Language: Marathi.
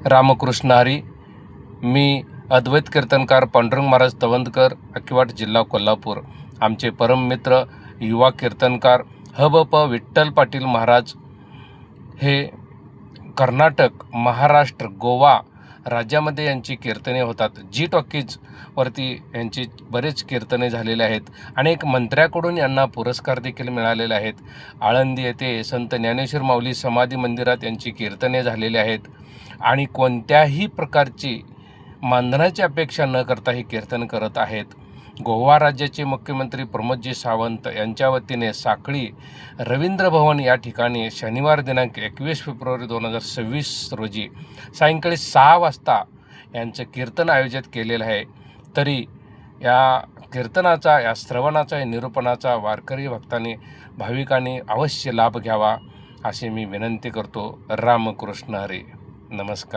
रामकृष्ण हरी. मी अद्वैत कीर्तनकार पांडुरंग महाराज तवंदकर, अकिवाट, जिल्हा कोल्हापूर. आमचे परममित्र युवा कीर्तनकार ह.ब.प. विठ्ठल पाटील महाराज हे कर्नाटक, महाराष्ट्र, गोवा राज्यामध्ये यांची कीर्तने होतात. जी टॉकीजवरती यांची बरेच कीर्तने झालेले आहेत. अनेक मंत्र्याकडून यांना पुरस्कार देखील मिळालेले आहेत. आळंदी येथे संत ज्ञानेश्वर माऊली समाधी मंदिरात यांची कीर्तने झालेली आहेत आणि कोणत्याही प्रकारची मानधनाची अपेक्षा न करता ही कीर्तन करत आहेत. गोवा राज्याचे मुख्यमंत्री प्रमोदजी सावंत यांच्या वतीने साखळी रवींद्र भवन या ठिकाणी शनिवार दिनांक 21 फेब्रुवारी 2026 रोजी सायंकाळी 6 वाजता यांचं कीर्तन आयोजित केलेलं आहे. तरी या कीर्तनाचा, या श्रवणाचा, या निरूपणाचा वारकरी भक्तांनी, भाविकांनी अवश्य लाभ घ्यावा अशी मी विनंती करतो. रामकृष्ण हरी. नमस्कार.